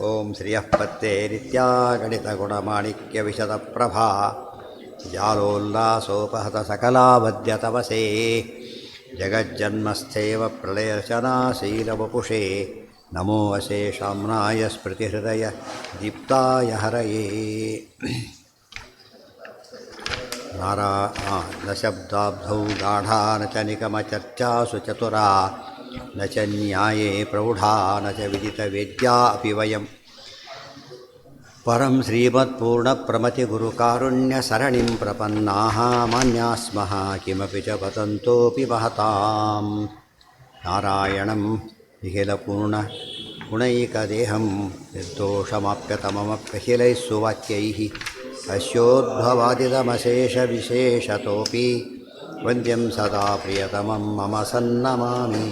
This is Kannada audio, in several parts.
ಓಂ ಶ್ರಿಯಃಪತ್ತೇರಿತ್ಯಾ ಗಣಿತಗುಣಮಾಣಿಕ್ಯವಿಶದಪ್ರಭಾ ಜಾಲೋಲ್ಲಾಸೋಪಹತ ಸಕಲಾವದ್ಯತವಸೇ ಜಗಜ್ಜನ್ಮಸ್ಥೇವ ಪ್ರಳಯರಚನಾಶೀಲವಪುಷೇ ನಮೋ ಅಶೇಷಾಮ್ನಾಯ ಸ್ಮೃತಿಹೃದಯ ದೀಪ್ತಾಯ ಹರಯೇ ನ ಶಬ್ದಾಬ್ಧೌ ಗಾಢಾ ನ ಚ ನಿಗಮಚರ್ಚಾಸು ಚತುರಾ ನ ಚ ನ್ಯಾಯೇ ಪ್ರೌಢಾ ನ ಚ ವಿದಿತವೇದ್ಯಾ ಅಪಿ ವಯಂ ಪರಂ ಶ್ರೀಮತ್ಪೂರ್ಣಪ್ರಮತಿಗುರುಕಾರುಣ್ಯಸರಣಿಂ ಪ್ರಪನ್ನಾಃ ಮಾನ್ಯಾಃ ಸ್ಮಃ ಕಿಮಪಿ ಚ ವದಂತೋಪಿ ಮಹತಾಂ ನಾರಾಯಣಂ ನಿಖಿಲಪೂರ್ಣಗುಣೈಕದೇಹಂ ನಿರ್ದೋಷಮಾಪ್ಯತಮಮಪ್ಯಖಿಲೈಃ ಸುವಾಕ್ಯೈಃ ಅಸ್ಯೋದ್ಭವಾದಿದಮಶೇಷವಿಶೇಷತೋಪಿ ವಂದ್ಯಂ ಸದಾ ಪ್ರಿಯತಮಂ ಮಮ ಸನ್ನಮಾಮಿ.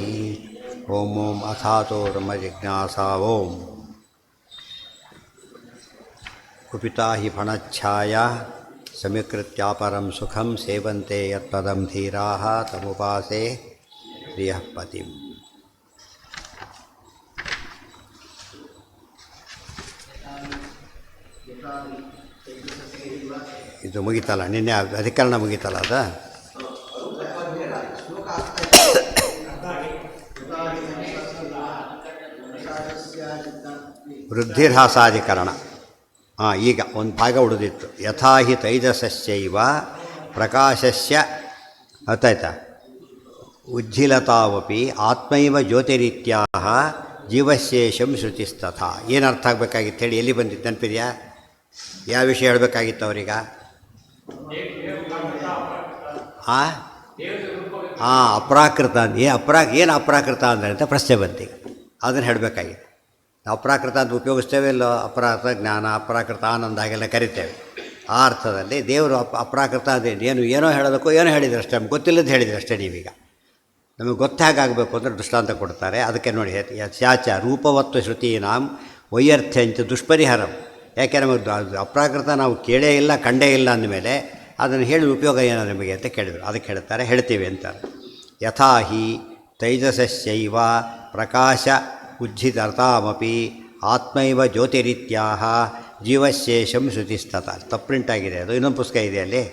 ಓಂ ಓಂ ಅಥಾತೋರ್ಮ ಜಿಜ್ಞಾಸಾ ಓಂ ಕುಪಿತಾ ಹಿ ಫಣಚ್ಛಾಯಾ ಸಮೀಕೃತ್ಯಾಪರಂ ಸುಖಂ ಸೇವಂತೆ ಯತ್ಪದಂ ಧೀರಾಃ ತಮುಪಾಸೆ ಪ್ರಿಯಃ ಪತಿಂ. ಇದು ಮುಗಿತಲ್ಲ, ನಿನ್ನೆ ಅಧಿಕರಣ ಮುಗಿತಲ್ಲ ಅದ. ವೃದ್ಧಿರ್ಹಾಸಾಧಿಕರಣ. ಈಗ ಒಂದು ಭಾಗ ಉಳಿದಿತ್ತು. ಯಥಾ ಹಿ ತೈಜಸಸ್ಯೈವ ಪ್ರಕಾಶಸ್ಯ ಅರ್ಥಾಯ್ತಾ ಉಜ್ಜಿಲತಾವಪಿ ಆತ್ಮೈವ ಜ್ಯೋತಿರಿತ್ಯಾಹ ಜೀವಶೇಷಂ ಶ್ರುತಿಸ್ತಥಾ. ಏನು ಅರ್ಥ ಆಗಬೇಕಾಗಿತ್ತು ಹೇಳಿ, ಎಲ್ಲಿ ಬಂದಿತ್ತು ನೆನಪಿದೆಯಾ? ಯಾವ ವಿಷಯ ಹೇಳಬೇಕಾಗಿತ್ತು ಅವ್ರೀಗ? ಅಪ್ರಾಕೃತ ಏನು ಅಪ್ರಾಕೃತ ಅಂದರೆ ಅಂತ ಪ್ರಶ್ನೆ ಬಂತೀಗ. ಅದನ್ನು ಹೇಳಬೇಕಾಗಿತ್ತು. ಅಪ್ರಾಕೃತ ಅಂತ ಉಪಯೋಗಿಸ್ತೇವೆ ಇಲ್ಲೋ? ಅಪ್ರಾಕೃತ ಜ್ಞಾನ, ಅಪ್ರಾಕೃತ ಆನಂದ ಹಾಗೆಲ್ಲ ಕರಿತೇವೆ. ಆ ಅರ್ಥದಲ್ಲಿ ದೇವರು ಅಪ್ರಾಕೃತ ಅದೇನು ಏನೋ ಹೇಳೋದಕ್ಕೋ ಏನೋ ಹೇಳಿದ್ರು ಅಷ್ಟೇ, ನಮ್ಗೆ ಗೊತ್ತಿಲ್ಲದ್ದು ಹೇಳಿದ್ರು ಅಷ್ಟೇ. ನೀವೀಗ ನಮಗೆ ಗೊತ್ತಾಗಬೇಕು ಅಂದರೆ ದೃಷ್ಟಾಂತ ಕೊಡ್ತಾರೆ. ಅದಕ್ಕೆ ನೋಡಿ, ಯಾಚ ರೂಪವತ್ವ ಶ್ರುತೀನಾಂ ವೈಯರ್ಥ್ಯಂಚ ದುಷ್ಪರಿಹಾರಂ. ಯಾಕೆ ನಮಗೆ ಅಪ್ರಾಕೃತ ನಾವು ಕೇಳೇ ಇಲ್ಲ ಕಂಡೇ ಇಲ್ಲ ಅಂದಮೇಲೆ ಅದನ್ನು ಹೇಳಿ ಉಪಯೋಗ ಏನೋ ನಿಮಗೆ ಅಂತ ಕೇಳಿದರು. ಅದಕ್ಕೆ ಹೇಳ್ತಾರೆ, ಹೇಳ್ತೀವಿ ಅಂತಾರೆ. ಯಥಾ ಹಿ ತೈಜಸಸ್ಯೈವ ಪ್ರಕಾಶ ಉಜ್ಜಿತರ್ತಾಮಪಿ ಆತ್ಮೈವ ಜ್ಯೋತಿರಿತ್ಯಾಹ ಜೀವಶೇಷಂ ಶ್ರುತಿಸ್ತತ. ತಪ್ಪುಂಟಾಗಿದೆ ಅದು. ಇನ್ನೊಂದು ಪುಸ್ತಕ ಇದೆ ಅಲ್ಲಿ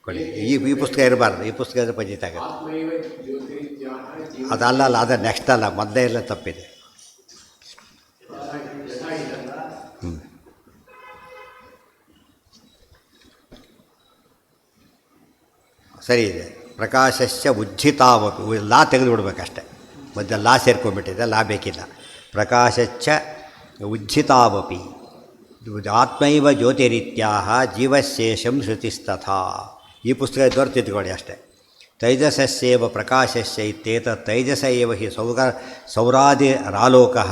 ಕೊಡಿ. ಈ ಪುಸ್ತಕ ಇರಬಾರ್ದು, ಈ ಪುಸ್ತಕ ಇದ್ರೆ ಪಂಜಿತ ಆಗುತ್ತೆ. ಅದಲ್ಲ, ಅದು ನೆಕ್ಸ್ಟ್ ಅಲ್ಲ, ಮೊದಲೇ ಎಲ್ಲ ತಪ್ಪಿದೆ. ಸರಿ ಇದೆ. ಪ್ರಕಾಶಸ್ಯ ಉಜ್ಜಿತಾವಪಿ, ಲಾ ತೆಗೆದು ಬಿಡ್ಬೇಕಷ್ಟೆ. ಮಧ್ಯ ಲಾ ಸೇರ್ಕೊಂಡ್ಬಿಟ್ಟಿದೆ, ಲಾ ಬೇಕಿಲ್ಲ. ಪ್ರಕಾಶಚ್ಚ ಉಜ್ಜಿತಾವಪಿ ಆತ್ಮೈವ ಜ್ಯೋತಿರಿತ್ಯಾಹ ಜೀವಶೇಷಂ ಶ್ರುತಿಸ್ತಥಾ. ಈ ಪುಸ್ತಕ ಇದ್ದವ್ರು ತಿದ್ದುಕೊಳ್ಳಿ ಅಷ್ಟೇ. ತೈಜಸಸ್ಯೇವ ಪ್ರಕಾಶಸ್ಯ ಇತ್ಯೇತ ತೈಜಸ ಏವ ಹಿ ಸೌರಾದಿರಾಲೋಕಃ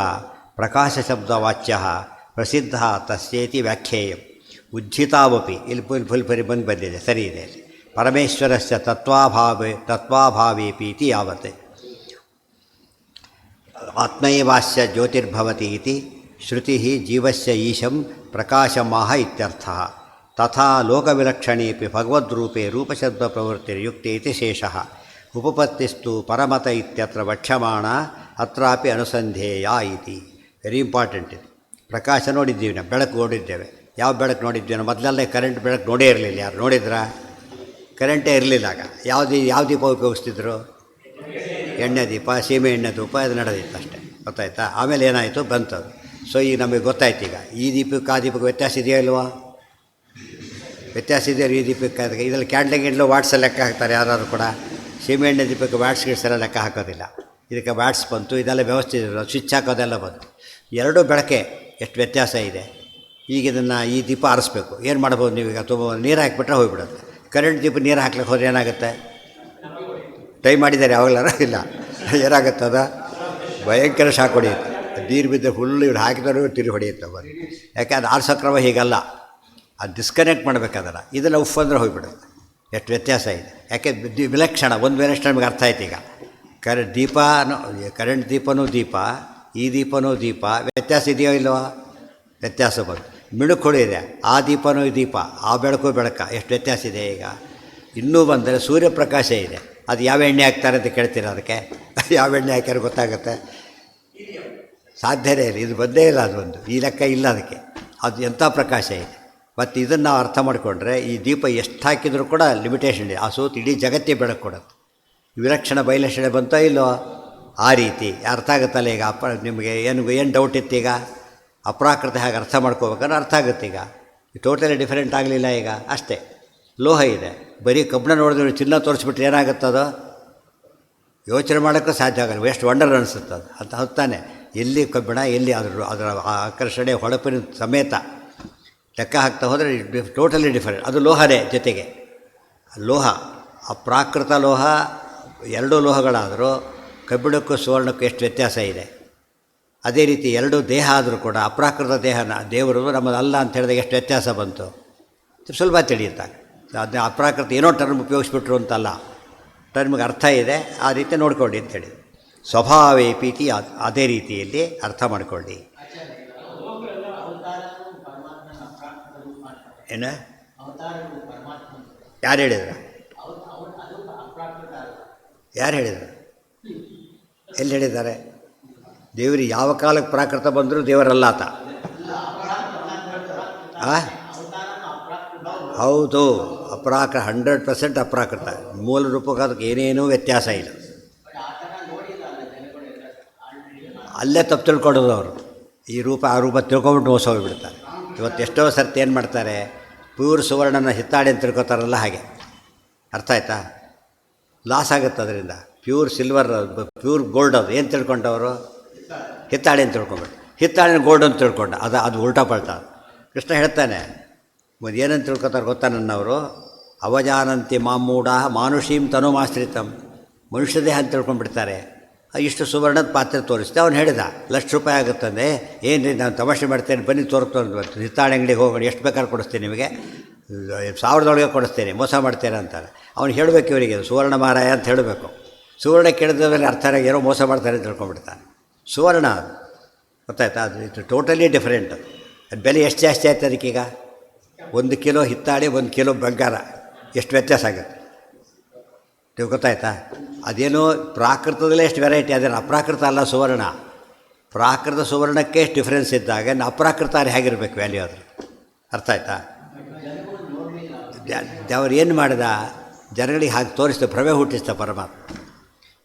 ಪ್ರಕಾಶಶಬ್ದವಾಚ್ಯಃ ಪ್ರಸಿದ್ಧ ತಸ್ಯೇತಿ ವ್ಯಾಖ್ಯೇಯಂ. ಉಜ್ಜಿತಾವಪಿ ಇಲ್ಲಿ ಫುಲ್ ಬಂದಿದೆ, ಸರಿ ಇದೆ. ಪರಮೇಶ್ವರಸ್ಯ ತತ್ವಾಭಾವೇಪಿ ಯಾವತ್ ಆತ್ಮೈವಾಸ್ಯ ಜ್ಯೋತಿರ್ಭವತಿ ಇತಿ ಶ್ರುತಿ ಜೀವಸ್ಯ ಈಶಂ ಪ್ರಕಾಶಮಾಹ ಇತ್ಯರ್ಥಃ. ತಥಾ ಲೋಕವಿಲಕ್ಷಣೇಪಿ ಭಗವದ್ರೂಪೇ ರೂಪಶಬ್ದಪ್ರವೃತ್ತಿರ್ಯುಕ್ತೆ ಇತಿ ಶೇಷಃ. ಉಪಪತ್ತಿಸ್ತು ಪರಮತ ಇತ್ಯತ್ರ ವಕ್ಷ್ಯಮಾಣ ಅತ್ರಾಪಿ ಅನುಸಂಧೇಯ ಇತಿ. ವೆರಿ ಇಂಪಾರ್ಟೆಂಟ್ ಇದು. ಪ್ರಕಾಶ ನೋಡಿದ್ದೀವಿ, ನಾವು ಬೆಳಕು ನೋಡಿದ್ದೇವೆ. ಯಾವ ಬೆಳಕು ನೋಡಿದ್ದೀವಿ? ನಾವು ಮೊದಲೆಲ್ಲ ಕರೆಂಟ್ ಬೆಳಕು ನೋಡೇ ಇರಲಿಲ್ಲ. ಯಾರು ನೋಡಿದ್ರಾ? ಕರೆಂಟೇ ಇರಲಿಲ್ಲ ಆಗ. ಯಾವ ದೀಪ ಉಪಯೋಗಿಸ್ತಿದ್ರು? ಎಣ್ಣೆ ದೀಪ, ಸೀಮೆ ಎಣ್ಣೆ ದೀಪ, ಅದು ನಡೆದಿತ್ತು ಅಷ್ಟೇ. ಗೊತ್ತಾಯ್ತಾ? ಆಮೇಲೆ ಏನಾಯಿತು, ಬಂತದು. ಸೊ ಈಗ ನಮಗೆ ಗೊತ್ತಾಯ್ತು. ಈಗ ಈ ದೀಪಕ್ಕೆ ಆ ದೀಪಕ್ಕೆ ವ್ಯತ್ಯಾಸ ಇದೆಯಾ ಇಲ್ವಾ? ವ್ಯತ್ಯಾಸ ಇದೆಯಾ? ಈ ದೀಪಕ್ಕೆ ಅದಕ್ಕೆ ಇದರಲ್ಲಿ ಕ್ಯಾಂಡ್ಲಿಂಗ್ ವಾಟ್ಸಲ್ಲಿ ಲೆಕ್ಕ ಹಾಕ್ತಾರೆ ಯಾರು ಕೂಡ. ಸೀಮೆ ಎಣ್ಣೆ ದೀಪಕ್ಕೆ ವ್ಯಾಟ್ಸ್ ಗಿಡ್ಸೆಲ್ಲ ಲೆಕ್ಕ ಹಾಕೋದಿಲ್ಲ. ಇದಕ್ಕೆ ವ್ಯಾಟ್ಸ್ ಬಂತು, ಇದೆಲ್ಲ ವ್ಯವಸ್ಥೆ ಇರೋದು, ಸ್ವಿಚ್ ಹಾಕೋದೆಲ್ಲ ಬಂತು. ಎರಡೂ ಬೆಳಕೆ ಎಷ್ಟು ವ್ಯತ್ಯಾಸ ಇದೆ. ಈಗ ಇದನ್ನು ಈ ದೀಪ ಆರಿಸ್ಬೇಕು. ಏನು ಮಾಡ್ಬೋದು ನೀವೀಗ? ತುಂಬ ನೀರು ಹಾಕಿಬಿಟ್ರೆ ಹೋಗಿಬಿಡುತ್ತೆ. ಕರೆಂಟ್ ದೀಪ ನೀರು ಹಾಕ್ಲಿಕ್ಕೆ ಹೋದ್ರೆ ಏನಾಗುತ್ತೆ? ಟ್ರೈ ಮಾಡಿದ್ದಾರೆ ಯಾವಾಗಲಾರ? ಇಲ್ಲ. ಏನಾಗುತ್ತದ? ಭಯಂಕರ ಶಾಕ್ ಹೊಡೆಯುತ್ತೆ. ನೀರು ಬಿದ್ದರೆ ಫುಲ್ ಇವ್ರು ಹಾಕಿದವರು ತಿರುಗಿ ಹೊಡೆಯುತ್ತೆ ಬಂದು. ಯಾಕೆ ಅದು ಆರಿಸೋ ಕ್ರಮ ಹೀಗಲ್ಲ. ಅದು ಡಿಸ್ಕನೆಕ್ಟ್ ಮಾಡಬೇಕಾದಲ್ಲ. ಇದೆಲ್ಲ ಉಫ್ ಅಂದರೆ ಹೋಗಿಬಿಡುತ್ತೆ. ಎಷ್ಟು ವ್ಯತ್ಯಾಸ ಇದೆ. ಯಾಕೆ ವಿಲಕ್ಷಣ. ಒಂದು ವಿಲಕ್ಷಣ ನಮಗೆ ಅರ್ಥ ಆಯ್ತು. ಈಗ ಕರೆಂಟ್ ದೀಪನೂ ದೀಪ, ಈ ದೀಪನೂ ದೀಪ. ವ್ಯತ್ಯಾಸ ಇದೆಯೋ ಇಲ್ಲವಾ? ವ್ಯತ್ಯಾಸ ಬಂತು. ಮಿಣುಕು ಇದೆ. ಆ ದೀಪನೂ ದೀಪ, ಆ ಬೆಳಕು ಬೆಳಕ. ಎಷ್ಟು ವ್ಯತ್ಯಾಸ ಇದೆ. ಈಗ ಇನ್ನೂ ಬಂದರೆ ಸೂರ್ಯಪ್ರಕಾಶ ಇದೆ. ಅದು ಯಾವ ಎಣ್ಣೆ ಹಾಕ್ತಾರೆ ಅಂತ ಕೇಳ್ತೀರ? ಅದಕ್ಕೆ ಯಾವ ಎಣ್ಣೆ ಹಾಕ್ಯಾರ ಗೊತ್ತಾಗುತ್ತೆ? ಸಾಧ್ಯನೇ ಇಲ್ಲ, ಇದು ಬಂದೇ ಇಲ್ಲ. ಅದೊಂದು ಈ ಲೆಕ್ಕ ಇಲ್ಲ ಅದಕ್ಕೆ. ಅದು ಎಂಥ ಪ್ರಕಾಶ ಇದೆ. ಮತ್ತು ಇದನ್ನು ನಾವು ಅರ್ಥ ಮಾಡಿಕೊಂಡ್ರೆ ಈ ದೀಪ ಎಷ್ಟು ಹಾಕಿದರೂ ಕೂಡ ಲಿಮಿಟೇಷನ್ ಇದೆ. ಆ ಸೂತು ಇಡೀ ಜಗತ್ತೇ ಬೆಳಕು ಕೊಡುತ್ತೆ. ವಿಲಕ್ಷಣ ಬಯಲಕ್ಷಣೆ ಬಂತೋ ಇಲ್ಲೋ ಆ ರೀತಿ ಅರ್ಥ ಆಗುತ್ತಲ್ಲ. ಈಗ ನಿಮಗೆ ಏನು ಡೌಟ್ ಇತ್ತು? ಈಗ ಅಪ್ರಾಕೃತ ಹೇಗೆ ಅರ್ಥ ಮಾಡ್ಕೋಬೇಕಂದ್ರೆ ಅರ್ಥ ಆಗುತ್ತೆ. ಈಗ ಟೋಟಲಿ ಡಿಫರೆಂಟ್ ಆಗಲಿಲ್ಲ. ಈಗ ಅಷ್ಟೇ ಲೋಹ ಇದೆ, ಬರೀ ಕಬ್ಬಣ ನೋಡಿದ್ರೆ ಚಿನ್ನ ತೋರಿಸ್ಬಿಟ್ರೆ ಏನಾಗುತ್ತದೋ ಯೋಚನೆ ಮಾಡೋಕ್ಕೂ ಸಾಧ್ಯ ಆಗಲ್ಲ. ಎಷ್ಟು ವಂಡರ್ ಅನಿಸುತ್ತೆ ಅದು ಅಂತ. ಹೊತ್ತಾನೆ ಎಲ್ಲಿ ಕಬ್ಬಿಣ, ಎಲ್ಲಿ ಅದರ ಆಕರ್ಷಣೆ ಹೊಳಪಿನ ಸಮೇತ ಲೆಕ್ಕ ಹಾಕ್ತಾ ಹೋದರೆ ಟೋಟಲಿ ಡಿಫರೆಂಟ್. ಅದು ಲೋಹನೇ. ಜೊತೆಗೆ ಲೋಹ, ಅಪ್ರಾಕೃತ ಲೋಹ, ಎರಡೂ ಲೋಹಗಳಾದರೂ ಕಬ್ಬಿಣಕ್ಕೂ ಸುವರ್ಣಕ್ಕೂ ಎಷ್ಟು ವ್ಯತ್ಯಾಸ ಇದೆ. ಅದೇ ರೀತಿ ಎರಡೂ ದೇಹ ಆದರೂ ಕೂಡ ಅಪ್ರಾಕೃತ ದೇಹನ ದೇವರು ನಮ್ಮದಲ್ಲ ಅಂತ ಹೇಳಿದಾಗ ಎಷ್ಟು ವ್ಯತ್ಯಾಸ ಬಂತು ಸುಲಭ ತಿಳಿಯುತ್ತಾಗ. ಅದನ್ನ ಅಪ್ರಾಕೃತ ಏನೋ ಟರ್ಮ್ ಉಪಯೋಗಿಸ್ಬಿಟ್ರು ಅಂತಲ್ಲ, ಟರ್ಮ್ಗೆ ಅರ್ಥ ಇದೆ, ಆ ರೀತಿ ನೋಡ್ಕೊಳ್ಳಿ ಅಂತೇಳಿ. ಸ್ವಭಾವೇ ಪ್ರೀತಿ ಅದೇ ರೀತಿಯಲ್ಲಿ ಅರ್ಥ ಮಾಡಿಕೊಳ್ಳಿ. ಏನು ಯಾರು ಹೇಳಿದ್ರು? ಯಾರು ಹೇಳಿದರು? ಎಲ್ಲಿ ಹೇಳಿದ್ದಾರೆ? ದೇವರಿಗೆ ಯಾವ ಕಾಲಕ್ಕೆ ಪ್ರಾಕೃತ ಬಂದರೂ ದೇವರಲ್ಲ ಆತ. ಹೌದು, ಅಪ್ರಾಕೃತ 100% ಅಪ್ರಾಕೃತ. ಮೂಲ ರೂಪಕ್ಕೆ ಅದಕ್ಕೆ ಏನೇನೂ ವ್ಯತ್ಯಾಸ ಇಲ್ಲ. ಅಲ್ಲೇ ತಪ್ಪು ತಿಳ್ಕೊಡೋದು ಅವರು. ಈ ರೂಪ ಆ ರೂಪ ತಿಳ್ಕೊಬಿಟ್ಟು ಮೋಸ ಹೋಗಿಬಿಡ್ತಾರೆ. ಇವತ್ತು ಎಷ್ಟೋ ಸರ್ತಿ ಏನು ಮಾಡ್ತಾರೆ, ಪ್ಯೂರ್ ಸುವರ್ಣನ ಹಿತ್ತಾಳೆ ಅಂತ ತಿಳ್ಕೊತಾರಲ್ಲ, ಹಾಗೆ ಅರ್ಥ ಆಯ್ತಾ? ಲಾಸ್ ಆಗುತ್ತೆ ಅದರಿಂದ. ಪ್ಯೂರ್ ಸಿಲ್ವರ್, ಪ್ಯೂರ್ ಗೋಲ್ಡ್ ಅದು ಏನು ತಿಳ್ಕೊಂಡವರು? ಹಿತ್ತಾಳೆ ಅಂತ ತಿಳ್ಕೊಂಬಿಟ್ಟು ಹಿತ್ತಾಳೆನ ಗೋಲ್ಡ್ ಅಂತ ತಿಳ್ಕೊಂಡ. ಅದು ಉಲ್ಟಾ ಪಲ್ಟಾ. ಕೃಷ್ಣ ಹೇಳ್ತಾನೆ, ಏನಂತ ತಿಳ್ಕೊತಾರೆ ಗೊತ್ತಾ ನನ್ನವರು? ಅವಜಾನಂತಿ ಮಾಮೂಢ ಮಾನುಷೀಂ ತನುಮಾಶ್ರಿತಂ. ಮನುಷ್ಯ ದೇಹ ಅಂತ ತಿಳ್ಕೊಂಡ್ಬಿಡ್ತಾರೆ. ಇಷ್ಟು ಸುವರ್ಣದ ಪಾತ್ರೆ ತೋರಿಸ್ತೆ. ಅವನು ಹೇಳಿದ ₹1,00,000 ಆಗುತ್ತದೆ. ಏನು ರೀ, ನಾನು ತಮಾಷೆ ಮಾಡ್ತೇನೆ, ಬನ್ನಿ ತೋರಿಸ್ತೇನೆ, ಹಿತ್ತಾಳೆ ಅಂಗಡಿಗೆ ಹೋಗೋಣ, ಎಷ್ಟು ಬೇಕಾದ್ರೂ ಕೊಡಿಸ್ತೀನಿ ನಿಮಗೆ, 1000 ಕೊಡಿಸ್ತೇನೆ, ಮೋಸ ಮಾಡ್ತೇನೆ ಅಂತಾರೆ. ಅವ್ನು ಹೇಳಬೇಕು ಇವರಿಗೆ ಸುವರ್ಣ ಮಾರಾಯ ಅಂತ ಹೇಳಬೇಕು. ಸುವರ್ಣ ಕೇಳಿದ್ರೆ ಅರ್ಥ ಏನೋ ಮೋಸ ಮಾಡ್ತಾರೆ ಅಂತ ತಿಳ್ಕೊಂಡ್ಬಿಡ್ತಾನೆ. ಸುವರ್ಣ ಅದು ಗೊತ್ತಾಯ್ತಾ? ಅದು ಟೋಟಲಿ ಡಿಫ್ರೆಂಟ್. ಅದು ಬೆಲೆ ಎಷ್ಟು ಜಾಸ್ತಿ ಆಯ್ತು ಅದಕ್ಕೀಗ? 1 ಕಿಲೋ ಹಿತ್ತಾಳೆ, 1 ಕಿಲೋ ಬಂಗಾರ, ಎಷ್ಟು ವ್ಯತ್ಯಾಸ ಆಗುತ್ತೆ ನೀವು ಗೊತ್ತಾಯ್ತಾ? ಅದೇನೋ ಪ್ರಾಕೃತದಲ್ಲೇ ಎಷ್ಟು ವೆರೈಟಿ, ಅದೇನು ಅಪ್ರಾಕೃತ ಅಲ್ಲ ಸುವರ್ಣ. ಪ್ರಾಕೃತ ಸುವರ್ಣಕ್ಕೆ ಎಷ್ಟು ಡಿಫ್ರೆನ್ಸ್ ಇದ್ದಾಗ ಅಪ್ರಾಕೃತ ಹೇಗಿರ್ಬೇಕು ವ್ಯಾಲ್ಯೂ ಅದ್ರ? ಅರ್ಥ ಆಯ್ತಾ? ಅವ್ರು ಏನು ಮಾಡಿದ, ಜನಗಳಿಗೆ ಹಾಗೆ ತೋರಿಸ್ತಾ ಭ್ರಮೆ ಹುಟ್ಟಿಸ್ತಾ ಪರಮಾತ್ಮ.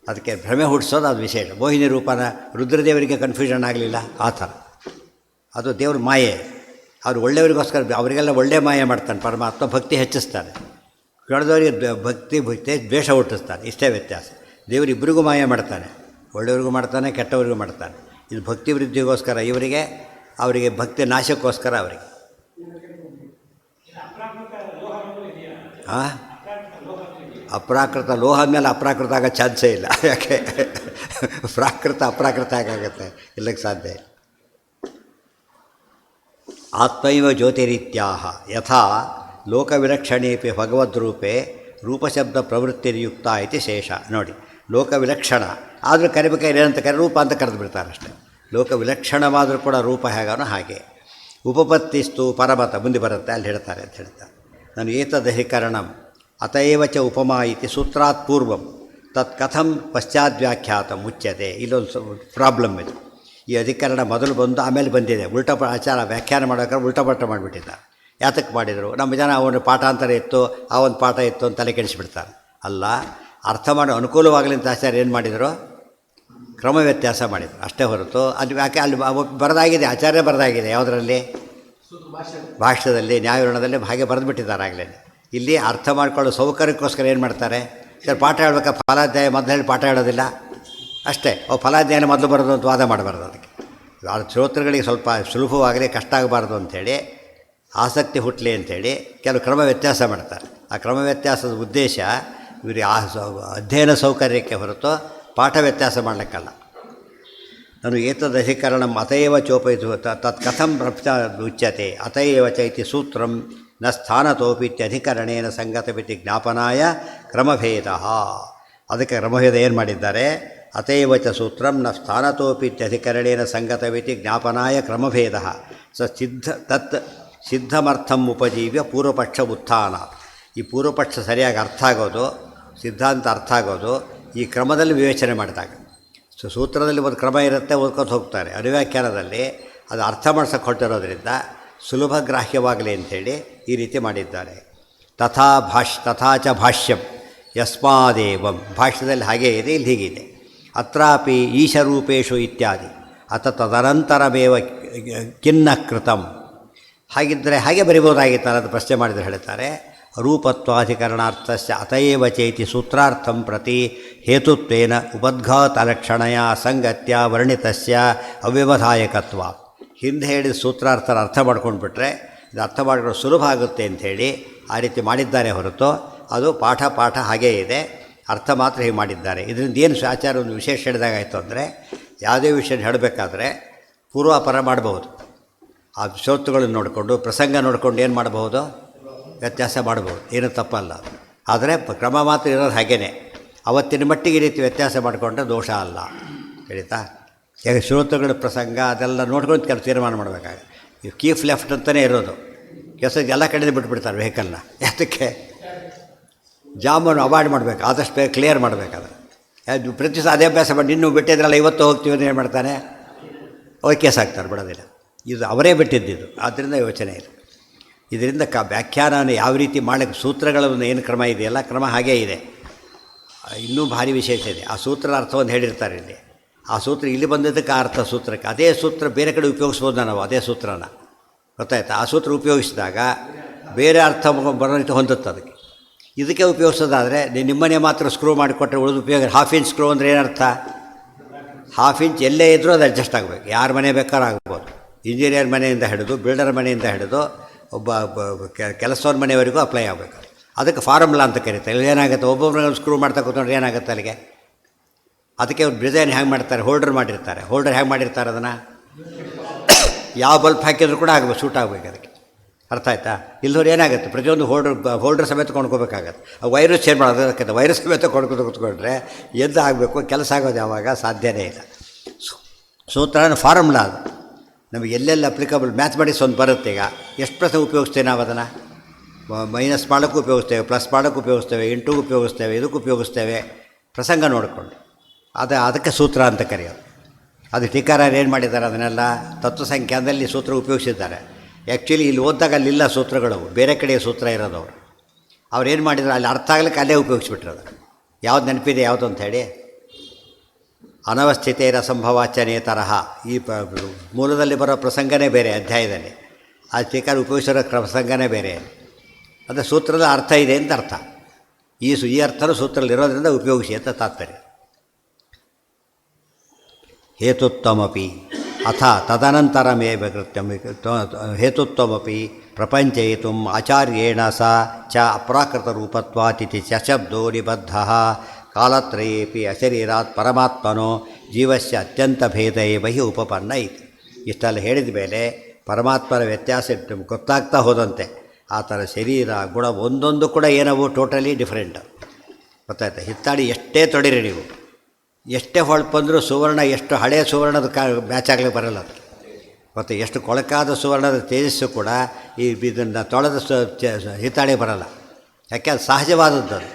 ಅದಕ್ಕೆ ಭ್ರಮೆ ಹುಟ್ಟಿಸೋದು ಅದು ವಿಶೇಷ. ಮೋಹಿನಿ ರೂಪನ ರುದ್ರದೇವರಿಗೆ ಕನ್ಫ್ಯೂಷನ್ ಆಗಲಿಲ್ಲ, ಆ ಥರ. ಅದು ದೇವ್ರ ಮಾಯೆ. ಅವ್ರು ಒಳ್ಳೆಯವರಿಗೋಸ್ಕರ ಅವರಿಗೆಲ್ಲ ಒಳ್ಳೆ ಮಾಯೆ ಮಾಡ್ತಾನೆ ಪರಮಾತ್ಮ. ಭಕ್ತಿ ಹೆಚ್ಚಿಸ್ತಾನೆ, ಕೆಳದವರಿಗೆ ಭಕ್ತಿ ದ್ವೇಷ ಹುಟ್ಟಿಸ್ತಾನೆ. ಇಷ್ಟೇ ವ್ಯತ್ಯಾಸ. ದೇವರಿಬ್ಬರಿಗೂ ಮಾಯ ಮಾಡ್ತಾನೆ, ಒಳ್ಳೆಯವ್ರಿಗೂ ಮಾಡ್ತಾನೆ, ಕೆಟ್ಟವರಿಗೂ ಮಾಡ್ತಾನೆ. ಇದು ಭಕ್ತಿ ವೃದ್ಧಿಗೋಸ್ಕರ ಇವರಿಗೆ, ಅವರಿಗೆ ಭಕ್ತಿ ನಾಶಕ್ಕೋಸ್ಕರ ಅವರಿಗೆ. ಅಪ್ರಾಕೃತ ಲೋಹ ಮೇಲೆ ಅಪ್ರಾಕೃತ ಆಗೋ ಚಾನ್ಸೇ ಇಲ್ಲ. ಯಾಕೆ? ಪ್ರಾಕೃತ ಅಪ್ರಾಕೃತ ಆಗುತ್ತೆ, ಇಲ್ಲಕ್ಕೆ ಸಾಧ್ಯ ಇಲ್ಲ. ಆತ್ಮೈವ ಜ್ಯೋತಿರೀತ್ಯಾಹ ಯಥಾ ಲೋಕವಿಲಕ್ಷಣೇಪಿ ಭಗವದ್ರೂಪೇ ರೂಪಶಬ್ದ ಪ್ರವೃತ್ತಿರ್ಯುಕ್ತ ಇತಿ ಶೇಷ. ನೋಡಿ, ಲೋಕವಿಲಕ್ಷಣ ಆದರೂ ಕರಿಬೇಕಾದ್ರೆ ಏನಂತ ರೂಪ ಅಂತ ಕರೆದು ಬಿಡ್ತಾರೆ ಅಷ್ಟೇ. ಲೋಕವಿಲಕ್ಷಣವಾದರೂ ಕೂಡ ರೂಪ ಹೇಗಾನೋ ಹಾಗೆ. ಉಪಪತ್ತಿಸ್ತು ಪರಮತ ಮುಂದೆ ಬರುತ್ತೆ, ಅಲ್ಲಿ ಹೇಳ್ತಾರೆ ಅಂತ ಹೇಳ್ತಾರೆ. ನಾನು ಏತದಧಿಕರಣಂ ಅತಏವ ಚ ಉಪಮಾ ಇತಿ ಸೂತ್ರಾತ್ ಪೂರ್ವಂ ತತ್ ಕಥಂ ಪಶ್ಚಾದ್ವ್ಯಾಖ್ಯಾತ ಮುಚ್ಯತೆ. ಇಲ್ಲೊಂದು ಪ್ರಾಬ್ಲಮ್ ಇದು. ಈ ಅಧಿಕರಣ ಮೊದಲು ಬಂದು ಆಮೇಲೆ ಬಂದಿದೆ. ಆಚಾರ ವ್ಯಾಖ್ಯಾನ ಮಾಡೋಕ್ಕಾದ್ರೆ ಉಲ್ಟಪಲ್ಟ ಮಾಡಿಬಿಟ್ಟಿದ್ದಾರೆ. ಯಾತಕ್ಕೆ ಮಾಡಿದರು? ನಮ್ಮ ಜನ ಅವನು ಪಾಠಾಂತರ ಇತ್ತು, ಆ ಒಂದು ಪಾಠ ಇತ್ತು ಅಂತ ತಲೆ ಕೆಡಿಸಿಬಿಡ್ತಾರೆ. ಅಲ್ಲ, ಅರ್ಥ ಮಾಡೋ ಅನುಕೂಲವಾಗಲಿ ಅಂತ ಆಚಾರ್ಯ ಏನು ಮಾಡಿದರು? ಕ್ರಮ ವ್ಯತ್ಯಾಸ ಮಾಡಿದರು ಅಷ್ಟೇ ಹೊರತು ಅಲ್ಲಿ ಯಾಕೆ ಅಲ್ಲಿ ಬರೆದಾಗಿದೆ, ಆಚಾರ್ಯ ಬರೆದಾಗಿದೆ. ಯಾವುದರಲ್ಲಿ? ಭಾಷ್ಯದಲ್ಲಿ, ನ್ಯಾಯವಿರಣದಲ್ಲಿ ಹಾಗೆ ಬರೆದುಬಿಟ್ಟಿದ್ದಾರೆ ಆಗಲೇ. ಇಲ್ಲಿ ಅರ್ಥ ಮಾಡ್ಕೊಳ್ಳೋ ಸೌಕರ್ಯಕ್ಕೋಸ್ಕರ ಏನು ಮಾಡ್ತಾರೆ? ಸರ್ ಪಾಠ ಹೇಳ್ಬೇಕಾ, ಫಲಾಧ್ಯಾಯ ಮೊದಲು ಹೇಳಿ ಪಾಠ ಹೇಳೋದಿಲ್ಲ ಅಷ್ಟೇ. ಫಲಾಧ್ಯಾಯನ ಮೊದಲು ಬರೋದು ಅಂತ ವಾದ ಮಾಡಬಾರ್ದು. ಅದಕ್ಕೆ ಶ್ರೋತೃಗಳಿಗೆ ಸ್ವಲ್ಪ ಸುಲಭವಾಗಲಿ, ಕಷ್ಟ ಆಗಬಾರ್ದು ಅಂಥೇಳಿ, ಆಸಕ್ತಿ ಹುಟ್ಟಲಿ ಅಂಥೇಳಿ ಕೆಲವು ಕ್ರಮ ವ್ಯತ್ಯಾಸ ಮಾಡ್ತಾರೆ. ಆ ಕ್ರಮ ವ್ಯತ್ಯಾಸದ ಉದ್ದೇಶ ಇವರಿಗೆ ಅಧ್ಯಯನ ಸೌಕರ್ಯಕ್ಕೆ ಹೊರತು ಪಾಠ ವ್ಯತ್ಯಾಸ ಮಾಡಲಿಕ್ಕಲ್ಲ. ನಾನು ಏತದಧಿಕರಣ ಅತಯವ ಚೋಪಯಿತು ತತ್ ಕಥಂ ಉಚ್ಯತೆ ಅತಯವ ಚೈತಿ ಸೂತ್ರಂ ನ ಸ್ಥಾನತೋಪಿತ್ಯಧಿಕರಣೇನ ಸಂಗತಮಿತಿ ಜ್ಞಾಪನಾಯ ಕ್ರಮಭೇದ. ಅದಕ್ಕೆ ಕ್ರಮಭೇದ ಏನು ಮಾಡಿದ್ದಾರೆ? ಅತಯವ ಚ ಸೂತ್ರಂ ನ ಸ್ಥಾನತೋಪಿತ್ಯಧಿಕರಣೇನ ಸಂಗತಮಿತಿ ಜ್ಞಾಪನಾಯ ಕ್ರಮಭೇದ ತತ್ ಸಿದ್ಧಮರ್ಥಂ ಉಪಜೀವ್ಯ ಪೂರ್ವಪಕ್ಷ ಉತ್ಥಾನ. ಈ ಪೂರ್ವಪಕ್ಷ ಸರಿಯಾಗಿ ಅರ್ಥ ಆಗೋದು, ಸಿದ್ಧಾಂತ ಅರ್ಥ ಆಗೋದು ಈ ಕ್ರಮದಲ್ಲಿ ವಿವೇಚನೆ ಮಾಡಿದಾಗ. ಸೂತ್ರದಲ್ಲಿ ಒಂದು ಕ್ರಮ ಇರುತ್ತೆ, ಓದ್ಕೊತ ಹೋಗ್ತಾರೆ. ಅನುವ್ಯಾಖ್ಯಾನದಲ್ಲಿ ಅದು ಅರ್ಥ ಮಾಡ್ಸೋಕ್ಕೆ ಹೊರಟಿರೋದ್ರಿಂದ ಸುಲಭ ಗ್ರಾಹ್ಯವಾಗಲಿ ಅಂಥೇಳಿ ಈ ರೀತಿ ಮಾಡಿದ್ದಾರೆ. ತಥಾಚ ಭಾಷ್ಯಂ ಯಸ್ಮಾದೇವಂ, ಭಾಷ್ಯದಲ್ಲಿ ಹಾಗೇ ಇದೆ, ಇಲ್ಲಿ ಹೀಗಿದೆ. ಅತ್ರಾಪಿ ಈಶರೂಪೇಶು ಇತ್ಯಾದಿ ಅಥ ತದನಂತರಮೇವ ಖಿನ್ನ ಕೃತಂ. ಹಾಗಿದ್ದರೆ ಹಾಗೆ ಬರಿಬೋದಾಗಿತ್ತಲ್ಲ ಅದು ಪ್ರಶ್ನೆ ಮಾಡಿದರೆ ಹೇಳ್ತಾರೆ, ರೂಪತ್ವಾಧಿಕರಣಾರ್ಥಸ್ಯ ಅತಯೇವ ಚೇತಿ ಸೂತ್ರಾರ್ಥಂ ಪ್ರತಿ ಹೇತುತ್ವೇನ ಉಪದ್ಘಾತಲಕ್ಷಣಯ ಸಂಗತ್ಯ ವರ್ಣಿತಸ್ಯ ಅವ್ಯವಧಾಯಕತ್ವ. ಹಿಂದೆ ಹೇಳಿದ ಸೂತ್ರಾರ್ಥನ ಅರ್ಥ ಮಾಡ್ಕೊಂಡ್ಬಿಟ್ರೆ ಇದು ಅರ್ಥ ಮಾಡ್ಕೊಂಡು ಸುಲಭ ಆಗುತ್ತೆ ಅಂಥೇಳಿ ಆ ರೀತಿ ಮಾಡಿದ್ದಾರೆ ಹೊರತು ಅದು ಪಾಠ ಹಾಗೇ ಇದೆ, ಅರ್ಥ ಮಾತ್ರ ಹೀಗೆ ಮಾಡಿದ್ದಾರೆ. ಇದರಿಂದ ಏನು ಆಚಾರ ಒಂದು ವಿಶೇಷ ಹೇಳಿದಾಗಾಯಿತು ಅಂದರೆ, ಯಾವುದೇ ವಿಷಯ ಹೇಳಬೇಕಾದ್ರೆ ಪೂರ್ವಾಪರ ಮಾಡಬಹುದು. ಆ ಶ್ರೋತೃಗಳನ್ನು ನೋಡಿಕೊಂಡು ಪ್ರಸಂಗ ನೋಡಿಕೊಂಡು ಏನು ಮಾಡಬಹುದು, ವ್ಯತ್ಯಾಸ ಮಾಡ್ಬೋದು, ಏನೂ ತಪ್ಪಲ್ಲ. ಆದರೆ ಕ್ರಮ ಮಾತ್ರ ಇರೋದು ಹಾಗೇ. ಅವತ್ತಿನ ಮಟ್ಟಿಗೆ ಈ ರೀತಿ ವ್ಯತ್ಯಾಸ ಮಾಡಿಕೊಂಡ್ರೆ ದೋಷ ಅಲ್ಲ, ತಿಳಿತಾ. ಈಗ ಶ್ರೋತೃಗಳ ಪ್ರಸಂಗ ಅದೆಲ್ಲ ನೋಡ್ಕೊಂಡು ಕೆಲವು ತೀರ್ಮಾನ ಮಾಡಬೇಕಾಗುತ್ತೆ. ಈ ಕೀಫ್ ಲೆಫ್ಟ್ ಅಂತಲೇ ಇರೋದು, ಕೆಲಸ ಎಲ್ಲ ಕಡೆಯಿಂದ ಬಿಟ್ಬಿಡ್ತಾರೆ ವೆಹಿಕಲ್ನ. ಯಾತಕ್ಕೆ? ಜಾಮನ್ನು ಅವಾಯ್ಡ್ ಮಾಡಬೇಕು, ಆದಷ್ಟು ಬೇಗ ಕ್ಲಿಯರ್ ಮಾಡಬೇಕಾದ್ರೆ. ಪ್ರತಿ ದಿವಸ ಅದೇ ಅಭ್ಯಾಸ ಮಾಡಿ ಇನ್ನೂ ಬಿಟ್ಟಿದ್ರಲ್ಲ ಇವತ್ತು ಹೋಗ್ತೀವಿ ಅಂತ ಏನು ಮಾಡ್ತಾನೆ, ಅವ್ರು ಕೇಸ್ ಹಾಕ್ತಾರೆ, ಬಿಡೋದಿಲ್ಲ. ಇದು ಅವರೇ ಬಿಟ್ಟಿದ್ದಿದ್ದು, ಆದ್ದರಿಂದ ಯೋಚನೆ ಇದೆ. ಇದರಿಂದ ವ್ಯಾಖ್ಯಾನವನ್ನು ಯಾವ ರೀತಿ ಮಾಡಲಿಕ್ಕೆ ಸೂತ್ರಗಳನ್ನು ಏನು ಕ್ರಮ ಇದೆಯಲ್ಲ ಕ್ರಮ ಹಾಗೇ ಇದೆ. ಇನ್ನೂ ಭಾರಿ ವಿಶೇಷ ಇದೆ. ಆ ಸೂತ್ರದ ಅರ್ಥವನ್ನು ಹೇಳಿರ್ತಾರೆ ಇಲ್ಲಿ. ಆ ಸೂತ್ರ ಇಲ್ಲಿ ಬಂದಿದ್ದಕ್ಕೆ ಆ ಅರ್ಥ ಸೂತ್ರಕ್ಕೆ, ಅದೇ ಸೂತ್ರ ಬೇರೆ ಕಡೆ ಉಪಯೋಗಿಸ್ಬೋದು ನಾವು, ಅದೇ ಸೂತ್ರನ, ಗೊತ್ತಾಯ್ತಾ. ಆ ಸೂತ್ರ ಉಪಯೋಗಿಸಿದಾಗ ಬೇರೆ ಅರ್ಥ ಬರೋ ರೀತಿ ಹೊಂದುತ್ತೆ ಅದಕ್ಕೆ. ಇದಕ್ಕೆ ಉಪಯೋಗಿಸೋದಾದರೆ ನಿಮ್ಮನೆ ಮಾತ್ರ ಸ್ಕ್ರೂ ಮಾಡಿಕೊಟ್ರೆ ಉಳಿದು ಉಪಯೋಗ. ಹಾಫ್ ಇಂಚ್ ಸ್ಕ್ರೂ ಅಂದರೆ ಏನರ್ಥ? ಹಾಫ್ ಇಂಚ್ ಎಲ್ಲೇ ಇದ್ದರೂ ಅದು ಅಡ್ಜಸ್ಟ್ ಆಗಬೇಕು. ಯಾರ ಮನೆ ಬೇಕಾದ್ರೂ ಆಗ್ಬೋದು. ಇಂಜಿನಿಯರ್ ಮನೆಯಿಂದ ಹಿಡಿದು ಬಿಲ್ಡರ್ ಮನೆಯಿಂದ ಹಿಡಿದು ಒಬ್ಬ ಕೆಲಸದವ್ರ ಮನೆಯವರೆಗೂ ಅಪ್ಲೈ ಆಗಬೇಕು. ಅದಕ್ಕೆ ಫಾರ್ಮುಲಾ ಅಂತ ಕರೀತಾರೆ. ಇಲ್ಲಿ ಏನಾಗುತ್ತೆ, ಒಬ್ಬೊಬ್ಬರು ಸ್ಕ್ರೂ ಮಾಡ್ತಾ ಕೂತ್ಕೊಂಡ್ರೆ ಏನಾಗುತ್ತೆ ಅಲ್ಲಿಗೆ. ಅದಕ್ಕೆ ಅವ್ರು ಡಿಸೈನ್ ಹೇಗೆ ಮಾಡ್ತಾರೆ, ಹೋಲ್ಡರ್ ಮಾಡಿರ್ತಾರೆ. ಹೋಲ್ಡರ್ ಹೇಗೆ ಮಾಡಿರ್ತಾರೆ ಅದನ್ನು, ಯಾವ ಬಲ್ಪ್ ಹಾಕಿದ್ರು ಕೂಡ ಆಗಬೇಕು, ಸೂಟ್ ಆಗಬೇಕು ಅದಕ್ಕೆ. ಅರ್ಥ ಆಯ್ತಾ? ಇಲ್ಲದವ್ರು ಏನಾಗುತ್ತೆ, ಪ್ರತಿಯೊಂದು ಹೋಲ್ಡರ್ ಸಮೇತ ಕೊಂಡ್ಕೋಬೇಕಾಗತ್ತೆ. ವೈರಸ್ ಚೇಂಜ್ ಮಾಡೋದಕ್ಕೆ ವೈರಸ್ ಸಮೇತ ಕೂತ್ಕೊಂಡ್ರೆ ಎದ್ದು ಆಗಬೇಕು, ಕೆಲಸ ಆಗೋದು ಯಾವಾಗ, ಸಾಧ್ಯವೇ ಇಲ್ಲ. ಸೂತ್ರ ಫಾರ್ಮುಲಾ ಅದು ನಮಗೆ ಎಲ್ಲೆಲ್ಲ ಅಪ್ಲಿಕಬಲ್. ಮ್ಯಾಥಮೆಟಿಕ್ಸ್ ಒಂದು ಬರುತ್ತೆ. ಈಗ ಎಷ್ಟು ಪ್ರಶ್ನೆ ಉಪಯೋಗಿಸ್ತೇವೆ ನಾವು ಅದನ್ನು, ಮೈನಸ್ ಮಾಡೋಕ್ಕೂ ಉಪಯೋಗಿಸ್ತೇವೆ, ಪ್ಲಸ್ ಮಾಡೋಕ್ಕೂ ಉಪಯೋಗಿಸ್ತೇವೆ, ಇಂಟುಗೂ ಉಪಯೋಗಿಸ್ತೇವೆ, ಇದಕ್ಕೂ ಉಪಯೋಗಿಸ್ತೇವೆ. ಪ್ರಸಂಗ ನೋಡಿಕೊಂಡು ಅದಕ್ಕೆ ಸೂತ್ರ ಅಂತ ಕರೆಯೋದು. ಅದು ಟೀಕಾರರು ಏನು ಮಾಡಿದ್ದಾರೆ, ಅದನ್ನೆಲ್ಲ ತತ್ವಸಂಖ್ಯಾನದಲ್ಲಿ ಸೂತ್ರ ಉಪಯೋಗಿಸಿದ್ದಾರೆ. ಆ್ಯಕ್ಚುಲಿ ಇಲ್ಲಿ ಓದಿದಾಗ ಅಲ್ಲಿಲ್ಲ ಸೂತ್ರಗಳು, ಬೇರೆ ಕಡೆಯ ಸೂತ್ರ ಇರೋದವರು. ಅವ್ರು ಏನು ಮಾಡಿದ್ರು, ಅಲ್ಲಿ ಅರ್ಥ ಆಗ್ಲಿಕ್ಕೆ ಅಲ್ಲೇ ಉಪಯೋಗಿಸ್ಬಿಟ್ರದು. ಯಾವ್ದು ನೆನಪಿದೆ ಯಾವುದು ಅಂತ ಹೇಳಿ, ಅನವಸ್ಥಿತೇರ ಸಂಭವಾಚನೆ ತರಹ. ಈ ಮೂಲದಲ್ಲಿ ಬರೋ ಪ್ರಸಂಗನೇ ಬೇರೆ ಅಧ್ಯಾಯದಲ್ಲಿ, ಆ ಟೀಕಾರ ಉಪಯೋಗಿಸಿರೋ ಪ್ರಸಂಗನೇ ಬೇರೆ. ಅದು ಸೂತ್ರದ ಅರ್ಥ ಇದೆ ಅಂತ ಅರ್ಥ. ಈ ಅರ್ಥನೂ ಸೂತ್ರದಲ್ಲಿರೋದ್ರಿಂದ ಉಪಯೋಗಿಸಿ ಅಂತ ತಾತ್ಪರ್ಯ. ಹೇತುತ್ವಮಪಿ ಅಥ ತದನಂತರಮೇವ ಕೃತ್ಯಂ ಹೇತುತ್ವಮಪಿ ಪ್ರಪಂಚಯಿತು ಆಚಾರ್ಯೇಣ ಸ ಚ ಅಪ್ರಾಕೃತರೂಪತ್ವಾತಿಥಿ ಶಬ್ದೋ ನಿಬದ್ಧ ಕಾಲತ್ರಯೇಪಿ ಅಶರೀರಾತ್ ಪರಮಾತ್ಮನೋ ಜೀವಸ್ಯ ಅತ್ಯಂತ ಭೇದ ಏವ ಹಿ ಉಪಪನ್ನ ಇತಿ. ಇಷ್ಟೆಲ್ಲ ಹೇಳಿದ ಮೇಲೆ ಪರಮಾತ್ಮನ ವ್ಯತ್ಯಾಸ ಗೊತ್ತಾಗ್ತಾ ಹೋದಂತೆ ಆ ಥರ ಶರೀರ ಗುಣ ಒಂದೊಂದು ಕೂಡ ಏನವು ಟೋಟಲಿ ಡಿಫ್ರೆಂಟ್. ಗೊತ್ತಾಯ್ತಾ? ಹಿತ್ತಾಡಿ ಎಷ್ಟೇ ತೊಡಿರಿ ನೀವು, ಎಷ್ಟೇ ಹೊಳಪಂದರೂ ಸುವರ್ಣ ಎಷ್ಟು ಹಳೆಯ ಸುವರ್ಣದ ಮ್ಯಾಚ್ ಆಗಲಿಕ್ಕೆ ಬರಲ್ಲ ಅದು. ಮತ್ತು ಎಷ್ಟು ಕೊಳಕಾದ ಸುವರ್ಣದ ತೇಜಸ್ಸು ಕೂಡ ಇದನ್ನು ತೊಳೆದ ಹಿತ್ತಾಳೆ ಬರಲ್ಲ. ಯಾಕೆ? ಅದು ಸಹಜವಾದದ್ದು. ಅದು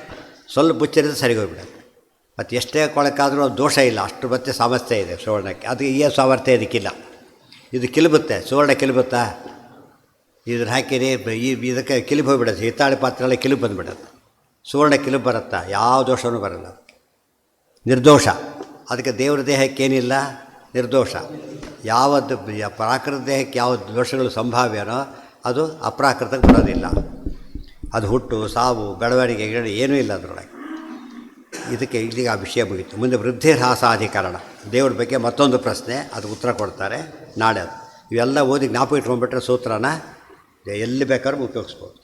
ಸ್ವಲ್ಪ ಮುಚ್ಚರಿದ್ರೆ ಸರಿ ಹೋಗ್ಬಿಡೋದು. ಮತ್ತು ಎಷ್ಟೇ ಕೊಳಕಾದರೂ ಅದು ದೋಷ ಇಲ್ಲ, ಅಷ್ಟು ಮತ್ತೆ ಸಾಮರ್ಥ್ಯ ಇದೆ ಸುವರ್ಣಕ್ಕೆ. ಅದು ಈ ಸಾಮರ್ಥ್ಯ ಇದಕ್ಕಿಲ್ಲ. ಇದು ಕಿಲುಬುತ್ತೆ, ಸುವರ್ಣ ಕಿಲುಬುತ್ತಾ? ಇದನ್ನು ಹಾಕಿರಿ ಇದಕ್ಕೆ ಕಿಲುಬು ಹೋಗಿಬಿಡುತ್ತೆ. ಹಿತ್ತಾಳೆ ಪಾತ್ರೆಲ್ಲ ಕಿಲುಬು ಬಂದುಬಿಡುತ್ತೆ. ಸುವರ್ಣ ಕಿಲುಬು ಬರುತ್ತಾ? ಯಾವ ದೋಷವೂ ಬರಲ್ಲ, ನಿರ್ದೋಷ. ಅದಕ್ಕೆ ದೇವರ ದೇಹಕ್ಕೇನಿಲ್ಲ, ನಿರ್ದೋಷ. ಯಾವತ್ತು ಪ್ರಾಕೃತ ದೇಹಕ್ಕೆ ಯಾವ ದೋಷಗಳು ಸಂಭಾವ್ಯನೋ ಅದು ಅಪ್ರಾಕೃತಕ್ಕೆ ಬರೋದಿಲ್ಲ. ಅದು ಹುಟ್ಟು ಸಾವು ಬೆಳವಣಿಗೆ ಏನೂ ಇಲ್ಲ ಅದರೊಳಗೆ. ಇದಕ್ಕೆ ಇಲ್ಲಿಗೆ ಆ ವಿಷಯ ಮುಗಿತು. ಮುಂದೆ ವೃದ್ಧಿರ್ಹಾಸಾಧಿಕರಣ, ದೇವ್ರ ಬಗ್ಗೆ ಮತ್ತೊಂದು ಪ್ರಶ್ನೆ, ಅದು ಉತ್ತರ ಕೊಡ್ತಾರೆ ನಾಳೆ. ಅದು ಇವೆಲ್ಲ ಓದಿ ಜ್ಞಾಪಕ ಇಟ್ಕೊಂಡ್ಬಿಟ್ರೆ ಸೂತ್ರನ ಎಲ್ಲಿ ಬೇಕಾದ್ರೂ ಉಪಯೋಗಿಸ್ಬೋದು.